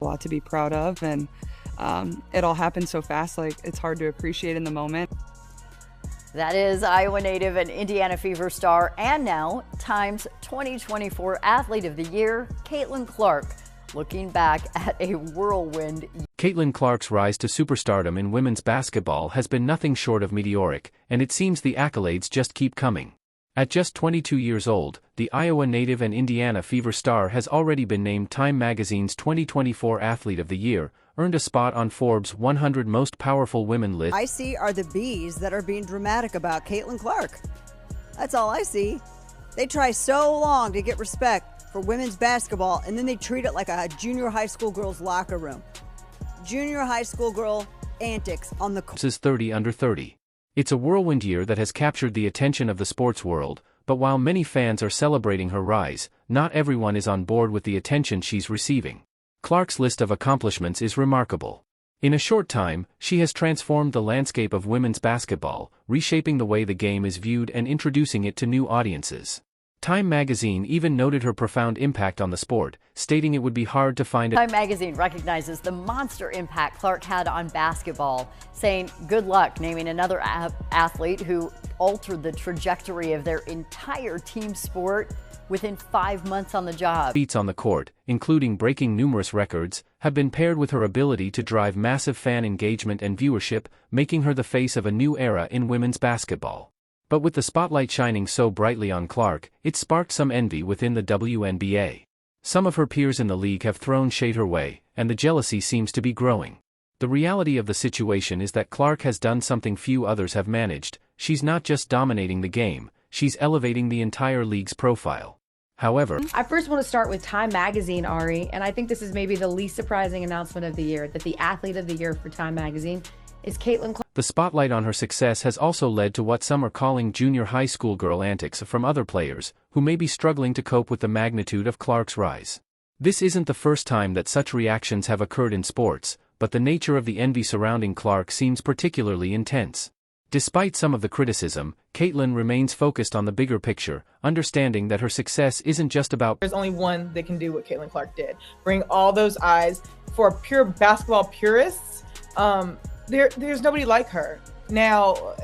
A lot to be proud of, and it all happened so fast, like it's hard to appreciate in the moment. That is Iowa native and Indiana Fever star, and now Time's 2024 Athlete of the Year, Caitlin Clark, looking back at a whirlwind. Caitlin Clark's rise to superstardom in women's basketball has been nothing short of meteoric, and it seems the accolades just keep coming. At just 22 years old, the Iowa native and Indiana Fever star has already been named Time Magazine's 2024 Athlete of the Year, earned a spot on Forbes' 100 Most Powerful Women list. I see are the B's that are being dramatic about Caitlin Clark. That's all I see. They try so long to get respect for women's basketball, and then they treat it like a junior high school girl's locker room. Junior high school girl antics on the court. Is 30 under 30. It's a whirlwind year that has captured the attention of the sports world, but while many fans are celebrating her rise, not everyone is on board with the attention she's receiving. Clark's list of accomplishments is remarkable. In a short time, she has transformed the landscape of women's basketball, reshaping the way the game is viewed and introducing it to new audiences. Time Magazine even noted her profound impact on the sport, stating it would be hard to find a Time Magazine recognizes the monster impact Clark had on basketball, saying good luck naming another athlete who altered the trajectory of their entire team sport within 5 months on the job. Feats on the court, including breaking numerous records, have been paired with her ability to drive massive fan engagement and viewership, making her the face of a new era in women's basketball. But with the spotlight shining so brightly on Clark, it sparked some envy within the WNBA. Some of her peers in the league have thrown shade her way, and the jealousy seems to be growing. The reality of the situation is that Clark has done something few others have managed. She's not just dominating the game, she's elevating the entire league's profile. However, I first want to start with Time Magazine, Ari, and I think this is maybe the least surprising announcement of the year, that the Athlete of the Year for Time Magazine is Caitlin Clark. The spotlight on her success has also led to what some are calling junior high school girl antics from other players, who may be struggling to cope with the magnitude of Clark's rise. This isn't the first time that such reactions have occurred in sports, but the nature of the envy surrounding Clark seems particularly intense. Despite some of the criticism, Caitlin remains focused on the bigger picture, understanding that her success isn't just about. There's only one that can do what Caitlin Clark did. Bring all those eyes. For pure basketball purists, there's nobody like her. Now,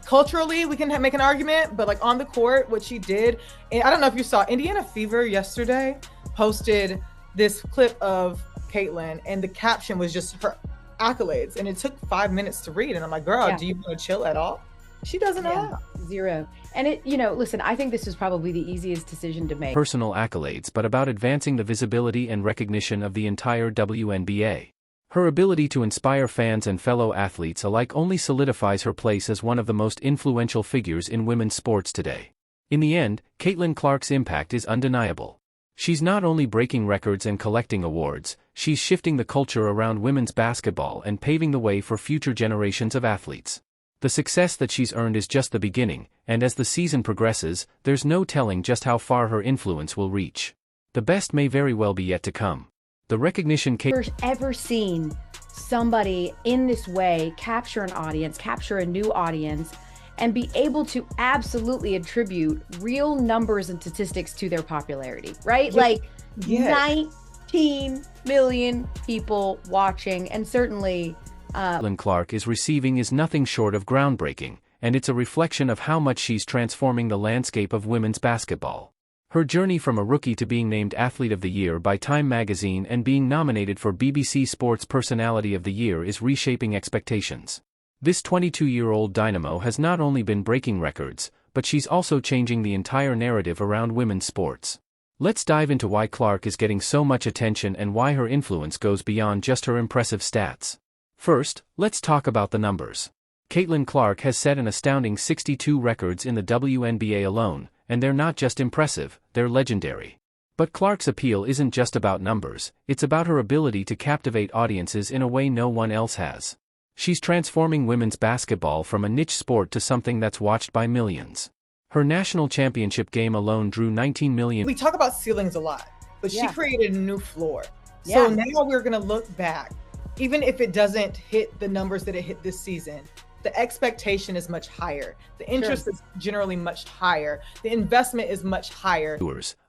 culturally, we can make an argument, but like on the court, what she did, and I don't know if you saw, Indiana Fever yesterday posted this clip of Caitlin, and the caption was just her accolades, and it took 5 minutes to read, and I'm like, girl, do you want to chill at all? She doesn't know. Zero. And listen, I think this is probably the easiest decision to make. Personal accolades, but about advancing the visibility and recognition of the entire WNBA. Her ability to inspire fans and fellow athletes alike only solidifies her place as one of the most influential figures in women's sports today. In the end, Caitlin Clark's impact is undeniable. She's not only breaking records and collecting awards, she's shifting the culture around women's basketball and paving the way for future generations of athletes. The success that she's earned is just the beginning, and as the season progresses, there's no telling just how far her influence will reach. The best may very well be yet to come. The recognition ever seen somebody in this way capture an audience, capture a new audience, and be able to absolutely attribute real numbers and statistics to their popularity, right? Like 19 million people watching, and certainly Caitlin Clark is receiving is nothing short of groundbreaking, and it's a reflection of how much she's transforming the landscape of women's basketball. Her journey from a rookie to being named Athlete of the Year by Time Magazine and being nominated for BBC Sports Personality of the Year is reshaping expectations. This 22-year-old dynamo has not only been breaking records, but she's also changing the entire narrative around women's sports. Let's dive into why Clark is getting so much attention and why her influence goes beyond just her impressive stats. First, let's talk about the numbers. Caitlin Clark has set an astounding 62 records in the WNBA alone, and they're not just impressive, they're legendary. But Clark's appeal isn't just about numbers, it's about her ability to captivate audiences in a way no one else has. She's transforming women's basketball from a niche sport to something that's watched by millions. Her national championship game alone drew 19 million. We talk about ceilings a lot, but she created a new floor. So now we're going to look back, even if it doesn't hit the numbers that it hit this season, the expectation is much higher. The interest is generally much higher. The investment is much higher.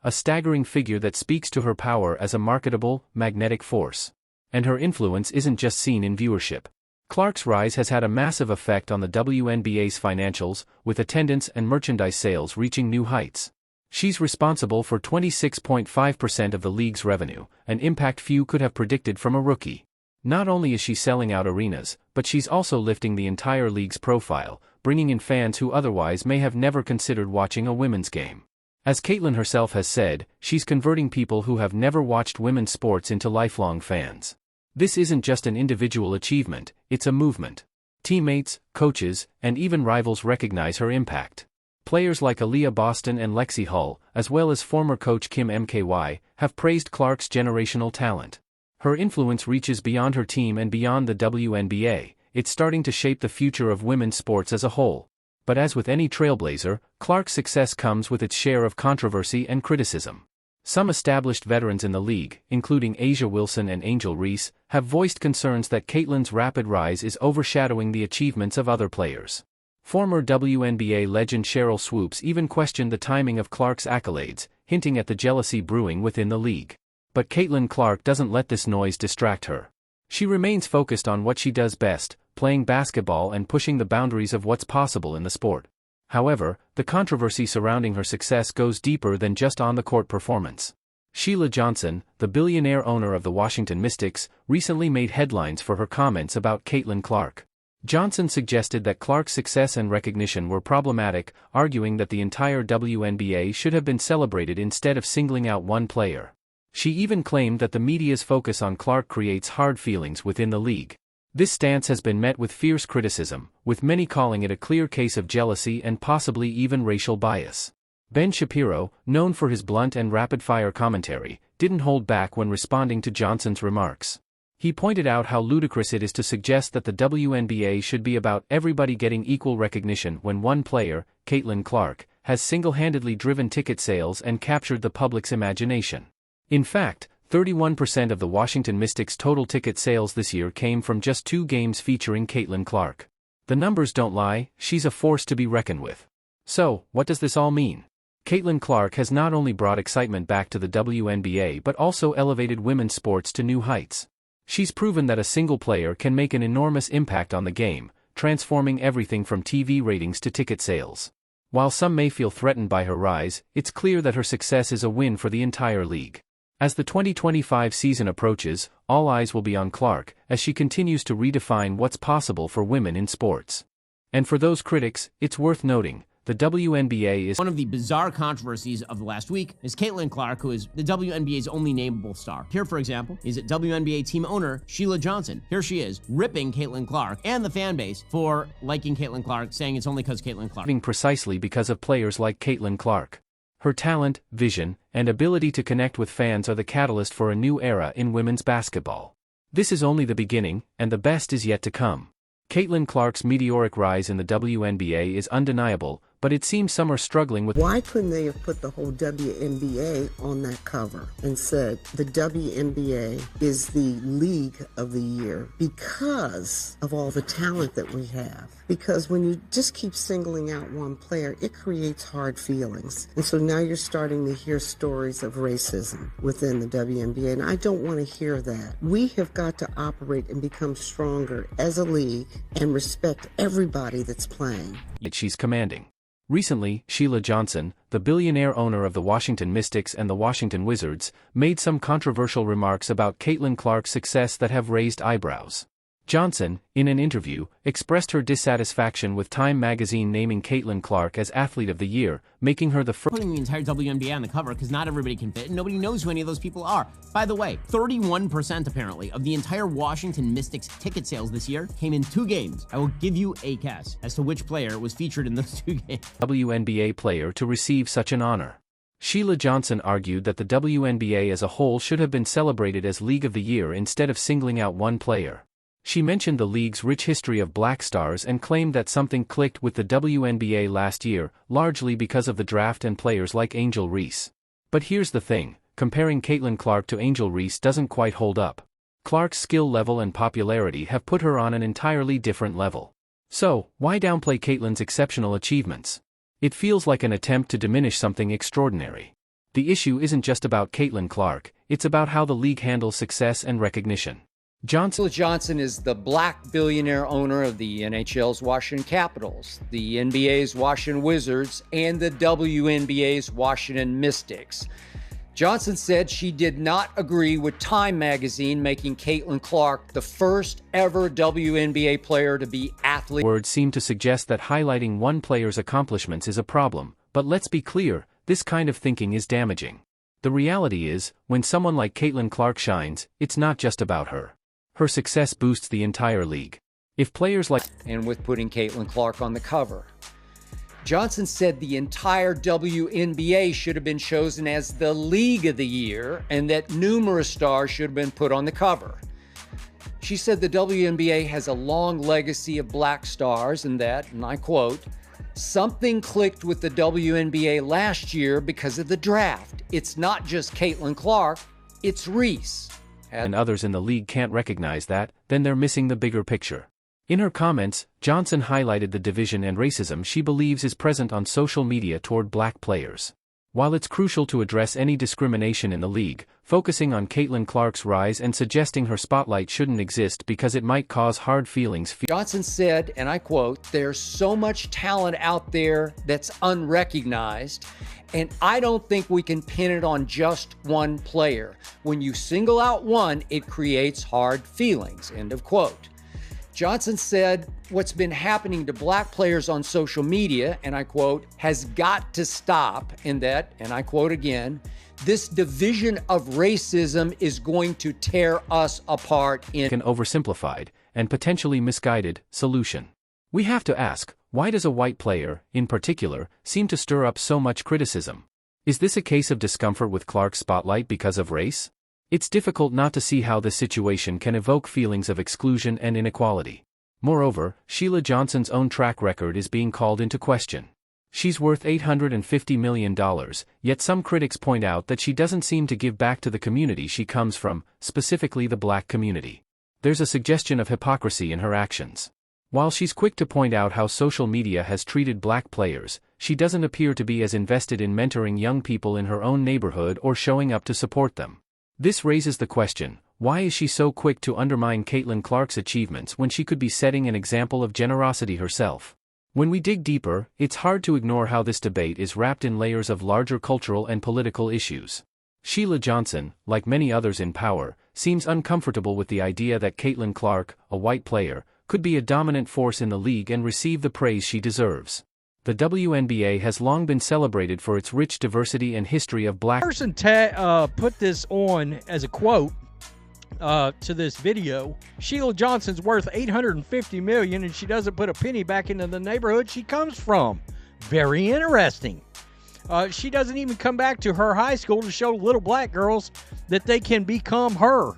A staggering figure that speaks to her power as a marketable, magnetic force. And her influence isn't just seen in viewership. Clark's rise has had a massive effect on the WNBA's financials, with attendance and merchandise sales reaching new heights. She's responsible for 26.5% of the league's revenue, an impact few could have predicted from a rookie. Not only is she selling out arenas, but she's also lifting the entire league's profile, bringing in fans who otherwise may have never considered watching a women's game. As Caitlin herself has said, she's converting people who have never watched women's sports into lifelong fans. This isn't just an individual achievement, it's a movement. Teammates, coaches, and even rivals recognize her impact. Players like Aaliyah Boston and Lexi Hull, as well as former coach Kim MKY, have praised Clark's generational talent. Her influence reaches beyond her team and beyond the WNBA, it's starting to shape the future of women's sports as a whole. But as with any trailblazer, Clark's success comes with its share of controversy and criticism. Some established veterans in the league, including A'ja Wilson and Angel Reese, have voiced concerns that Caitlin's rapid rise is overshadowing the achievements of other players. Former WNBA legend Sheryl Swoopes even questioned the timing of Clark's accolades, hinting at the jealousy brewing within the league. But Caitlin Clark doesn't let this noise distract her. She remains focused on what she does best, playing basketball and pushing the boundaries of what's possible in the sport. However, the controversy surrounding her success goes deeper than just on-the-court performance. Sheila Johnson, the billionaire owner of the Washington Mystics, recently made headlines for her comments about Caitlin Clark. Johnson suggested that Clark's success and recognition were problematic, arguing that the entire WNBA should have been celebrated instead of singling out one player. She even claimed that the media's focus on Clark creates hard feelings within the league. This stance has been met with fierce criticism, with many calling it a clear case of jealousy and possibly even racial bias. Ben Shapiro, known for his blunt and rapid-fire commentary, didn't hold back when responding to Johnson's remarks. He pointed out how ludicrous it is to suggest that the WNBA should be about everybody getting equal recognition when one player, Caitlin Clark, has single-handedly driven ticket sales and captured the public's imagination. In fact, 31% of the Washington Mystics' total ticket sales this year came from just 2 games featuring Caitlin Clark. The numbers don't lie, she's a force to be reckoned with. So, what does this all mean? Caitlin Clark has not only brought excitement back to the WNBA but also elevated women's sports to new heights. She's proven that a single player can make an enormous impact on the game, transforming everything from TV ratings to ticket sales. While some may feel threatened by her rise, it's clear that her success is a win for the entire league. As the 2025 season approaches, all eyes will be on Clark, as she continues to redefine what's possible for women in sports. And for those critics, it's worth noting, the WNBA is one of the bizarre controversies of the last week is Caitlin Clark, who is the WNBA's only nameable star. Here, for example, is WNBA team owner Sheila Johnson. Here she is, ripping Caitlin Clark and the fan base for liking Caitlin Clark, saying it's only because Caitlin Clark. Precisely because of players like Caitlin Clark. Her talent, vision, and ability to connect with fans are the catalyst for a new era in women's basketball. This is only the beginning, and the best is yet to come. Caitlin Clark's meteoric rise in the WNBA is undeniable, but it seems some are struggling with. Why couldn't they have put the whole WNBA on that cover and said the WNBA is the league of the year because of all the talent that we have? Because when you just keep singling out one player, it creates hard feelings. And so now you're starting to hear stories of racism within the WNBA, and I don't want to hear that. We have got to operate and become stronger as a league and respect everybody that's playing. She's commanding. Recently, Sheila Johnson, the billionaire owner of the Washington Mystics and the Washington Wizards, made some controversial remarks about Caitlin Clark's success that have raised eyebrows. Johnson, in an interview, expressed her dissatisfaction with Time magazine naming Caitlin Clark as Athlete of the Year, making her the first. Putting the entire WNBA on the cover because not everybody can fit and nobody knows who any of those people are. By the way, 31% apparently of the entire Washington Mystics ticket sales this year came in 2 games. I will give you a guess as to which player was featured in those 2 games. WNBA player to receive such an honor. Sheila Johnson argued that the WNBA as a whole should have been celebrated as League of the Year instead of singling out one player. She mentioned the league's rich history of black stars and claimed that something clicked with the WNBA last year, largely because of the draft and players like Angel Reese. But here's the thing, comparing Caitlin Clark to Angel Reese doesn't quite hold up. Clark's skill level and popularity have put her on an entirely different level. So, why downplay Caitlyn's exceptional achievements? It feels like an attempt to diminish something extraordinary. The issue isn't just about Caitlin Clark, it's about how the league handles success and recognition. Johnson is the black billionaire owner of the NHL's Washington Capitals, the NBA's Washington Wizards, and the WNBA's Washington Mystics. Johnson said she did not agree with Time magazine making Caitlin Clark the first ever WNBA player to be athlete. Words seem to suggest that highlighting one player's accomplishments is a problem, but let's be clear, this kind of thinking is damaging. The reality is, when someone like Caitlin Clark shines, it's not just about her. Her success boosts the entire league. If players like and with putting Caitlin Clark on the cover. Johnson said the entire WNBA should have been chosen as the League of the Year and that numerous stars should have been put on the cover. She said the WNBA has a long legacy of black stars and that, and I quote, "Something clicked with the WNBA last year because of the draft. It's not just Caitlin Clark, it's Reese." And others in the league can't recognize that, then they're missing the bigger picture. In her comments, Johnson highlighted the division and racism she believes is present on social media toward black players. While it's crucial to address any discrimination in the league, focusing on Caitlin Clark's rise and suggesting her spotlight shouldn't exist because it might cause hard feelings. Johnson said, and I quote, "There's so much talent out there that's unrecognized, and I don't think we can pin it on just one player. When you single out one, it creates hard feelings," end of quote. Johnson said, "What's been happening to black players on social media," and I quote, "has got to stop," and that, and I quote again, "this division of racism is going to tear us apart in an oversimplified and potentially misguided solution." We have to ask, why does a white player, in particular, seem to stir up so much criticism? Is this a case of discomfort with Clark's spotlight because of race? It's difficult not to see how this situation can evoke feelings of exclusion and inequality. Moreover, Sheila Johnson's own track record is being called into question. She's worth $850 million, yet some critics point out that she doesn't seem to give back to the community she comes from, specifically the black community. There's a suggestion of hypocrisy in her actions. While she's quick to point out how social media has treated black players, she doesn't appear to be as invested in mentoring young people in her own neighborhood or showing up to support them. This raises the question, why is she so quick to undermine Caitlin Clark's achievements when she could be setting an example of generosity herself? When we dig deeper, it's hard to ignore how this debate is wrapped in layers of larger cultural and political issues. Sheila Johnson, like many others in power, seems uncomfortable with the idea that Caitlin Clark, a white player, could be a dominant force in the league and receive the praise she deserves. The WNBA has long been celebrated for its rich diversity and history of black. Person put this on as a quote to this video. Sheila Johnson's worth $850 million, and she doesn't put a penny back into the neighborhood she comes from. Very interesting. She doesn't even come back to her high school to show little black girls that they can become her.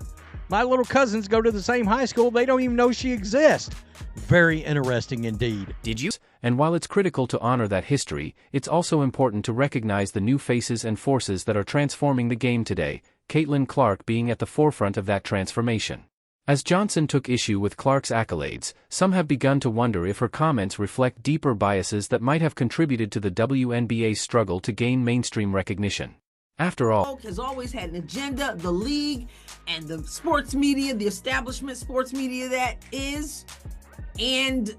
My little cousins go to the same high school. They don't even know she exists. Very interesting indeed. Did you? And while it's critical to honor that history, it's also important to recognize the new faces and forces that are transforming the game today, Caitlin Clark being at the forefront of that transformation. As Johnson took issue with Clark's accolades, some have begun to wonder if her comments reflect deeper biases that might have contributed to the WNBA's struggle to gain mainstream recognition. After all, has always had an agenda, the league and the sports media, the establishment sports media that is, and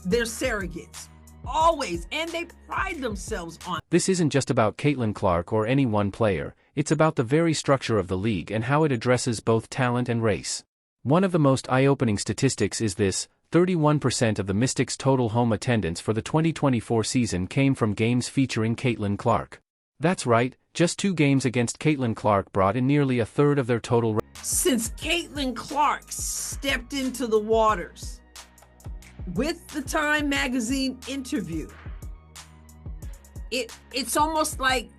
they're surrogates. Always, and they pride themselves on. This isn't just about Caitlin Clark or any one player, it's about the very structure of the league and how it addresses both talent and race. One of the most eye-opening statistics is this: 31% of the Mystics' total home attendance for the 2024 season came from games featuring Caitlin Clark. That's right, just 2 games against Caitlin Clark brought in nearly a third of their total. Since Caitlin Clark stepped into the waters with the Time magazine interview, it's almost like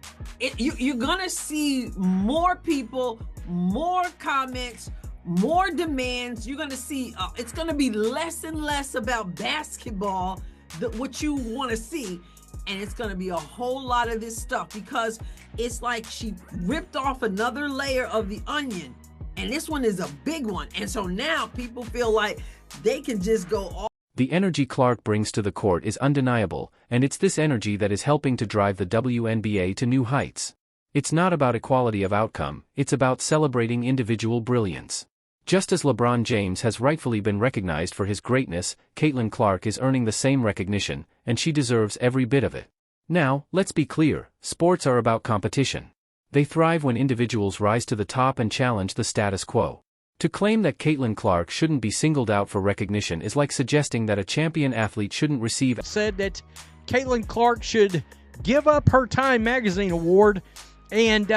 you're gonna see more people, more comments, more demands. You're gonna see it's gonna be less and less about basketball, what you want to see, and it's gonna be a whole lot of this stuff, because it's like she ripped off another layer of the onion, and this one is a big one. And so now people feel like they can just go all The energy Clark brings to the court is undeniable, and it's this energy that is helping to drive the WNBA to new heights. It's not about equality of outcome, it's about celebrating individual brilliance. Just as LeBron James has rightfully been recognized for his greatness, Caitlin Clark is earning the same recognition, and she deserves every bit of it. Now, let's be clear, sports are about competition. They thrive when individuals rise to the top and challenge the status quo. To claim that Caitlin Clark shouldn't be singled out for recognition is like suggesting that a champion athlete shouldn't receive. Said that Caitlin Clark should give up her Time Magazine award and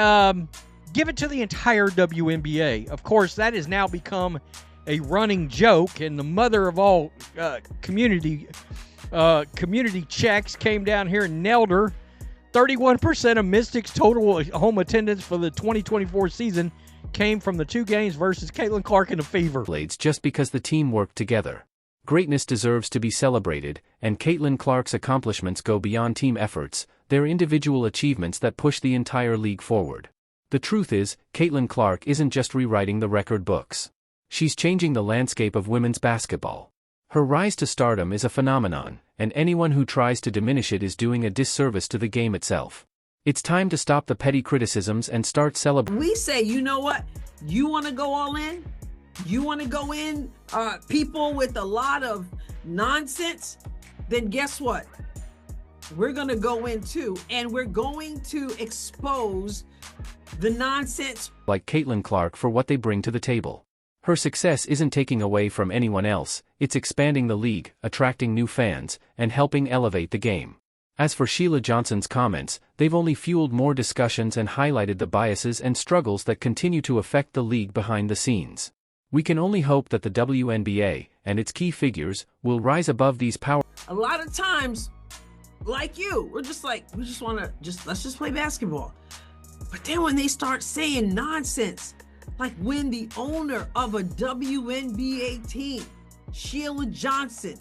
give it to the entire WNBA. Of course, that has now become a running joke, and the mother of all community checks came down here and nailed her. 31% of Mystics' total home attendance for the 2024 season came from the 2 games versus Caitlin Clark and the Fever. Just because the team worked together. Greatness deserves to be celebrated, and Caitlin Clark's accomplishments go beyond team efforts. They're individual achievements that push the entire league forward. The truth is, Caitlin Clark isn't just rewriting the record books. She's changing the landscape of women's basketball. Her rise to stardom is a phenomenon, and anyone who tries to diminish it is doing a disservice to the game itself. It's time to stop the petty criticisms and start celebrating. We say, you know what? You want to go all in? You want to go in, people with a lot of nonsense? Then guess what? We're going to go in too, and we're going to expose the nonsense. Like Caitlin Clark for what they bring to the table. Her success isn't taking away from anyone else, it's expanding the league, attracting new fans, and helping elevate the game. As for Sheila Johnson's comments, they've only fueled more discussions and highlighted the biases and struggles that continue to affect the league behind the scenes. We can only hope that the WNBA, and its key figures, will rise above these power. A lot of times, like you, we're just like, we just want to let's just play basketball. But then when they start saying nonsense, like when the owner of a WNBA team, Sheila Johnson,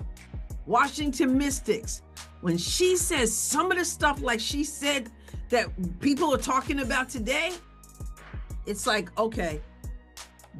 Washington Mystics, when she says some of the stuff like she said that people are talking about today, it's like, okay,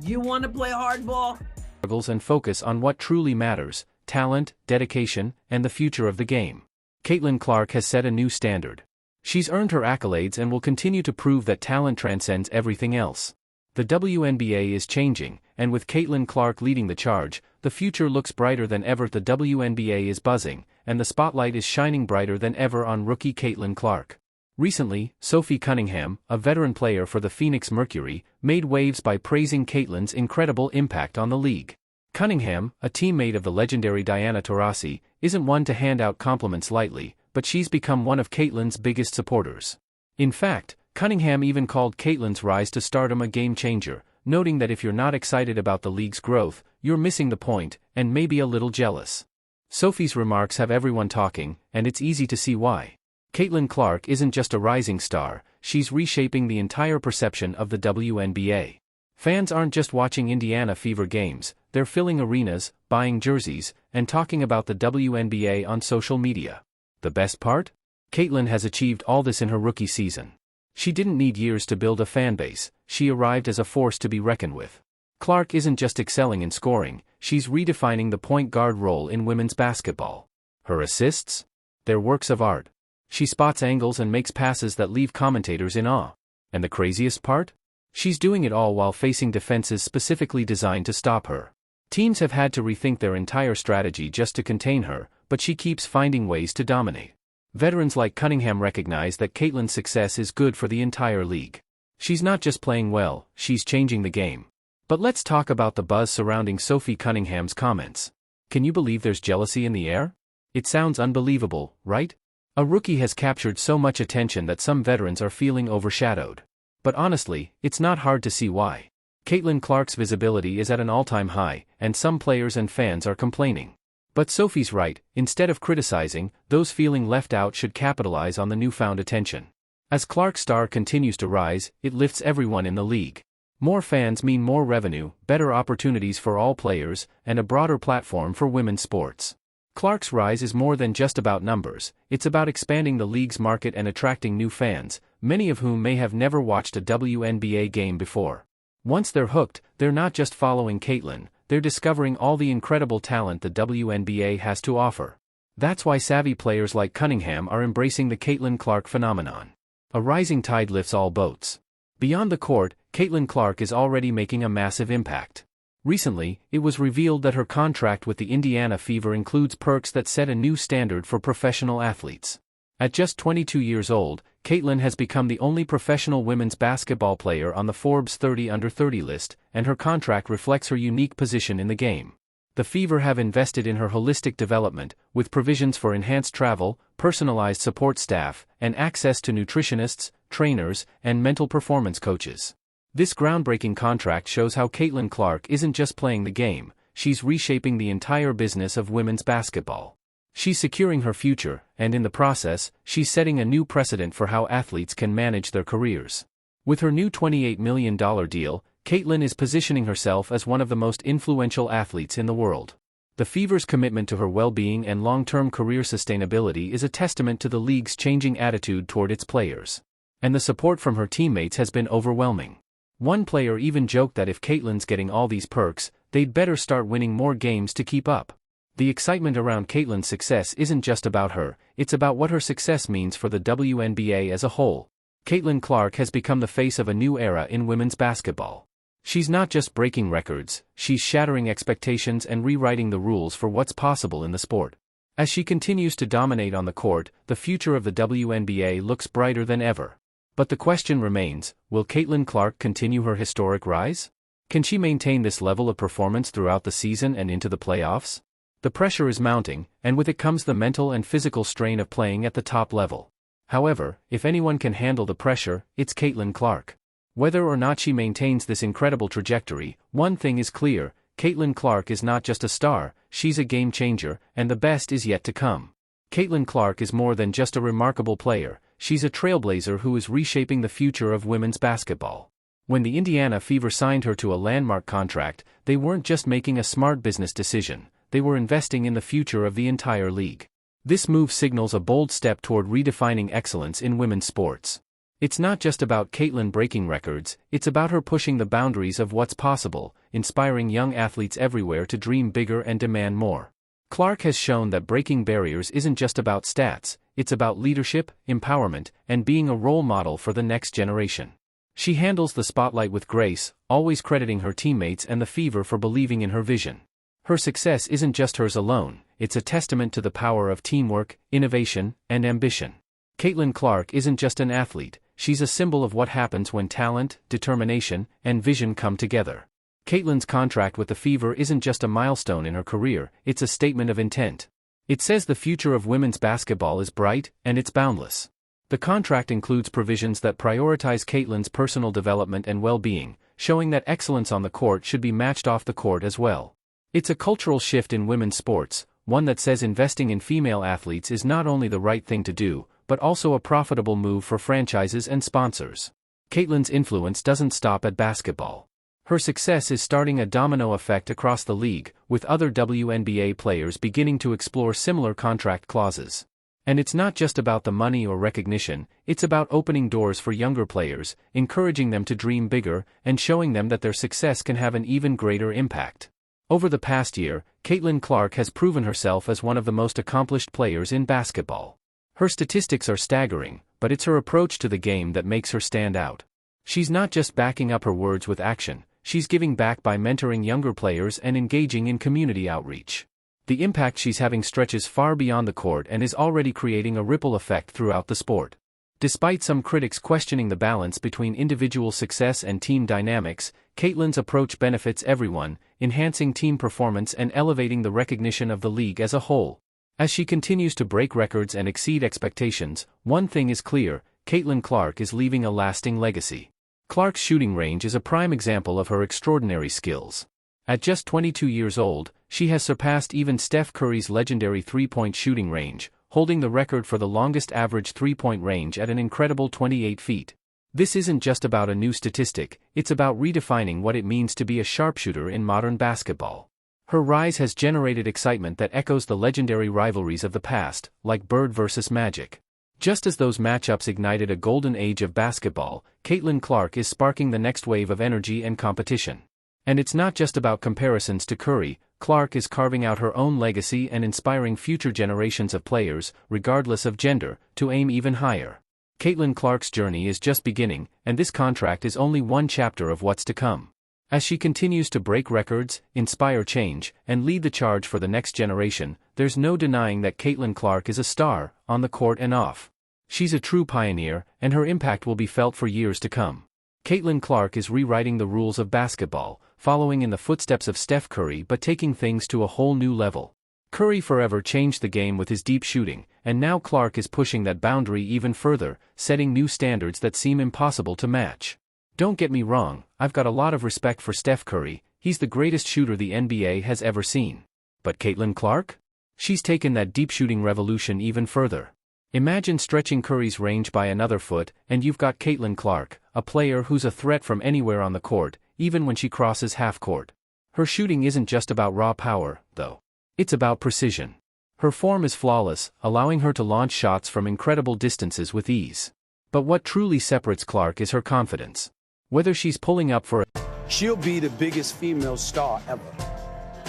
you want to play hardball? Struggles and focus on what truly matters, talent, dedication, and the future of the game. Caitlin Clark has set a new standard. She's earned her accolades and will continue to prove that talent transcends everything else. The WNBA is changing, and with Caitlin Clark leading the charge, the future looks brighter than ever. The WNBA is buzzing, and the spotlight is shining brighter than ever on rookie Caitlin Clark. Recently, Sophie Cunningham, a veteran player for the Phoenix Mercury, made waves by praising Caitlin's incredible impact on the league. Cunningham, a teammate of the legendary Diana Taurasi, isn't one to hand out compliments lightly, but she's become one of Caitlin's biggest supporters. In fact, Cunningham even called Caitlin's rise to stardom a game changer, noting that if you're not excited about the league's growth, you're missing the point, and maybe a little jealous. Sophie's remarks have everyone talking, and it's easy to see why. Caitlin Clark isn't just a rising star, she's reshaping the entire perception of the WNBA. Fans aren't just watching Indiana Fever games, they're filling arenas, buying jerseys, and talking about the WNBA on social media. The best part? Caitlin has achieved all this in her rookie season. She didn't need years to build a fanbase, she arrived as a force to be reckoned with. Clark isn't just excelling in scoring, she's redefining the point guard role in women's basketball. Her assists? They're works of art. She spots angles and makes passes that leave commentators in awe. And the craziest part? She's doing it all while facing defenses specifically designed to stop her. Teams have had to rethink their entire strategy just to contain her, but she keeps finding ways to dominate. Veterans like Cunningham recognize that Caitlin's success is good for the entire league. She's not just playing well, she's changing the game. But let's talk about the buzz surrounding Sophie Cunningham's comments. Can you believe there's jealousy in the air? It sounds unbelievable, right? A rookie has captured so much attention that some veterans are feeling overshadowed. But honestly, it's not hard to see why. Caitlin Clark's visibility is at an all-time high, and some players and fans are complaining. But Sophie's right, instead of criticizing, those feeling left out should capitalize on the newfound attention. As Clark's star continues to rise, it lifts everyone in the league. More fans mean more revenue, better opportunities for all players, and a broader platform for women's sports. Clark's rise is more than just about numbers, it's about expanding the league's market and attracting new fans, many of whom may have never watched a WNBA game before. Once they're hooked, they're not just following Caitlin, they're discovering all the incredible talent the WNBA has to offer. That's why savvy players like Cunningham are embracing the Caitlin Clark phenomenon. A rising tide lifts all boats. Beyond the court, Caitlin Clark is already making a massive impact. Recently, it was revealed that her contract with the Indiana Fever includes perks that set a new standard for professional athletes. At just 22 years old, Caitlin has become the only professional women's basketball player on the Forbes 30 Under 30 list, and her contract reflects her unique position in the game. The Fever have invested in her holistic development, with provisions for enhanced travel, personalized support staff, and access to nutritionists, trainers, and mental performance coaches. This groundbreaking contract shows how Caitlin Clark isn't just playing the game, she's reshaping the entire business of women's basketball. She's securing her future, and in the process, she's setting a new precedent for how athletes can manage their careers. With her new $28 million deal, Caitlin is positioning herself as one of the most influential athletes in the world. The Fever's commitment to her well-being and long-term career sustainability is a testament to the league's changing attitude toward its players. And the support from her teammates has been overwhelming. One player even joked that if Caitlin's getting all these perks, they'd better start winning more games to keep up. The excitement around Caitlin's success isn't just about her, it's about what her success means for the WNBA as a whole. Caitlin Clark has become the face of a new era in women's basketball. She's not just breaking records, she's shattering expectations and rewriting the rules for what's possible in the sport. As she continues to dominate on the court, the future of the WNBA looks brighter than ever. But the question remains, will Caitlin Clark continue her historic rise? Can she maintain this level of performance throughout the season and into the playoffs? The pressure is mounting, and with it comes the mental and physical strain of playing at the top level. However, if anyone can handle the pressure, it's Caitlin Clark. Whether or not she maintains this incredible trajectory, one thing is clear, Caitlin Clark is not just a star, she's a game changer, and the best is yet to come. Caitlin Clark is more than just a remarkable player, she's a trailblazer who is reshaping the future of women's basketball. When the Indiana Fever signed her to a landmark contract, they weren't just making a smart business decision, they were investing in the future of the entire league. This move signals a bold step toward redefining excellence in women's sports. It's not just about Caitlin breaking records, it's about her pushing the boundaries of what's possible, inspiring young athletes everywhere to dream bigger and demand more. Clark has shown that breaking barriers isn't just about stats, it's about leadership, empowerment, and being a role model for the next generation. She handles the spotlight with grace, always crediting her teammates and the Fever for believing in her vision. Her success isn't just hers alone, it's a testament to the power of teamwork, innovation, and ambition. Caitlin Clark isn't just an athlete, she's a symbol of what happens when talent, determination, and vision come together. Caitlin's contract with the Fever isn't just a milestone in her career, it's a statement of intent. It says the future of women's basketball is bright, and it's boundless. The contract includes provisions that prioritize Caitlin's personal development and well-being, showing that excellence on the court should be matched off the court as well. It's a cultural shift in women's sports, one that says investing in female athletes is not only the right thing to do, but also a profitable move for franchises and sponsors. Caitlin's influence doesn't stop at basketball. Her success is starting a domino effect across the league, with other WNBA players beginning to explore similar contract clauses. And it's not just about the money or recognition, it's about opening doors for younger players, encouraging them to dream bigger, and showing them that their success can have an even greater impact. Over the past year, Caitlin Clark has proven herself as one of the most accomplished players in basketball. Her statistics are staggering, but it's her approach to the game that makes her stand out. She's not just backing up her words with action, she's giving back by mentoring younger players and engaging in community outreach. The impact she's having stretches far beyond the court and is already creating a ripple effect throughout the sport. Despite some critics questioning the balance between individual success and team dynamics, Caitlin's approach benefits everyone, enhancing team performance and elevating the recognition of the league as a whole. As she continues to break records and exceed expectations, one thing is clear, Caitlin Clark is leaving a lasting legacy. Clark's shooting range is a prime example of her extraordinary skills. At just 22 years old, she has surpassed even Steph Curry's legendary three-point shooting range, holding the record for the longest average three-point range at an incredible 28 feet. This isn't just about a new statistic, it's about redefining what it means to be a sharpshooter in modern basketball. Her rise has generated excitement that echoes the legendary rivalries of the past, like Bird vs. Magic. Just as those matchups ignited a golden age of basketball, Caitlin Clark is sparking the next wave of energy and competition. And it's not just about comparisons to Curry. Clark is carving out her own legacy and inspiring future generations of players, regardless of gender, to aim even higher. Caitlin Clark's journey is just beginning, and this contract is only one chapter of what's to come. As she continues to break records, inspire change, and lead the charge for the next generation, there's no denying that Caitlin Clark is a star, on the court and off. She's a true pioneer, and her impact will be felt for years to come. Caitlin Clark is rewriting the rules of basketball, following in the footsteps of Steph Curry but taking things to a whole new level. Curry forever changed the game with his deep shooting, and now Clark is pushing that boundary even further, setting new standards that seem impossible to match. Don't get me wrong, I've got a lot of respect for Steph Curry, he's the greatest shooter the NBA has ever seen. But Caitlin Clark? She's taken that deep shooting revolution even further. Imagine stretching Curry's range by another foot, and you've got Caitlin Clark, a player who's a threat from anywhere on the court, even when she crosses half court. Her shooting isn't just about raw power, though. It's about precision. Her form is flawless, allowing her to launch shots from incredible distances with ease. But what truly separates Clark is her confidence. Whether she's pulling up for a... She'll be the biggest female star ever,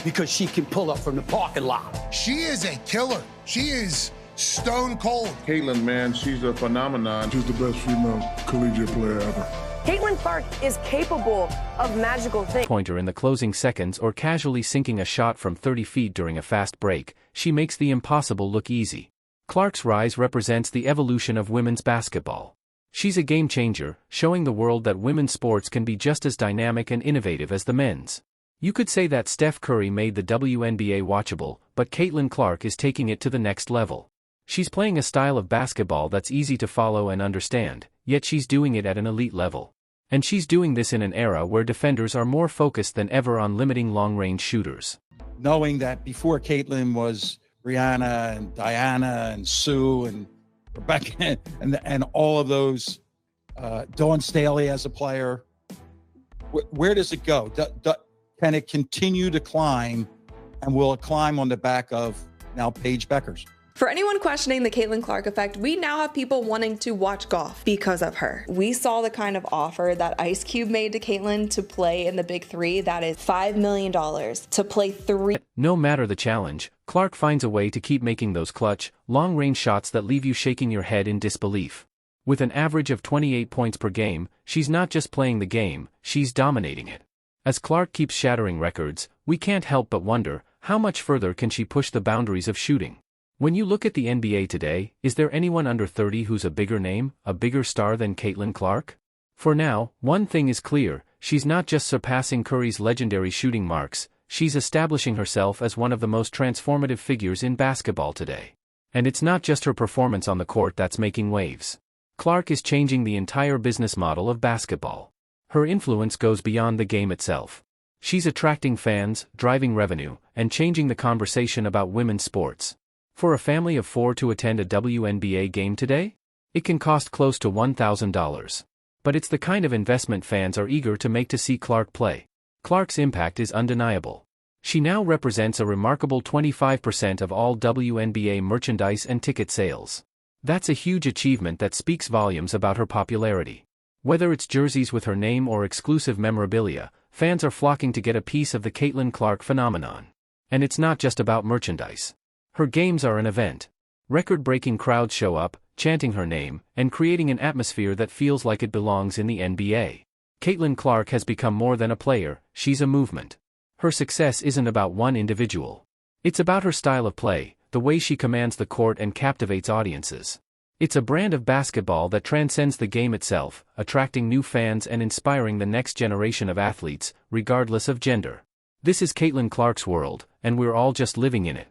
because she can pull up from the parking lot. She is a killer. She is stone cold. Caitlin, man, she's a phenomenon. She's the best female collegiate player ever. Caitlin Clark is capable of magical things. Pointer in the closing seconds or casually sinking a shot from 30 feet during a fast break, she makes the impossible look easy. Clark's rise represents the evolution of women's basketball. She's a game changer, showing the world that women's sports can be just as dynamic and innovative as the men's. You could say that Steph Curry made the WNBA watchable, but Caitlin Clark is taking it to the next level. She's playing a style of basketball that's easy to follow and understand, yet she's doing it at an elite level. And she's doing this in an era where defenders are more focused than ever on limiting long-range shooters. Knowing that before Caitlin was Brianna and Diana and Sue and Rebecca and all of those, Dawn Staley as a player, where does it go? Can it continue to climb, and will it climb on the back of now Paige Beckers? For anyone questioning the Caitlin Clark effect, we now have people wanting to watch golf because of her. We saw the kind of offer that Ice Cube made to Caitlin to play in the Big Three. That is $5 million to play 3. No matter the challenge, Clark finds a way to keep making those clutch, long-range shots that leave you shaking your head in disbelief. With an average of 28 points per game, she's not just playing the game, she's dominating it. As Clark keeps shattering records, we can't help but wonder, how much further can she push the boundaries of shooting? When you look at the NBA today, is there anyone under 30 who's a bigger name, a bigger star than Caitlin Clark? For now, one thing is clear, she's not just surpassing Curry's legendary shooting marks, she's establishing herself as one of the most transformative figures in basketball today. And it's not just her performance on the court that's making waves. Clark is changing the entire business model of basketball. Her influence goes beyond the game itself. She's attracting fans, driving revenue, and changing the conversation about women's sports. For a family of 4 to attend a WNBA game today? It can cost close to $1,000. But it's the kind of investment fans are eager to make to see Clark play. Clark's impact is undeniable. She now represents a remarkable 25% of all WNBA merchandise and ticket sales. That's a huge achievement that speaks volumes about her popularity. Whether it's jerseys with her name or exclusive memorabilia, fans are flocking to get a piece of the Caitlin Clark phenomenon. And it's not just about merchandise. Her games are an event. Record-breaking crowds show up, chanting her name, and creating an atmosphere that feels like it belongs in the NBA. Caitlin Clark has become more than a player, she's a movement. Her success isn't about one individual. It's about her style of play, the way she commands the court and captivates audiences. It's a brand of basketball that transcends the game itself, attracting new fans and inspiring the next generation of athletes, regardless of gender. This is Caitlin Clark's world, and we're all just living in it.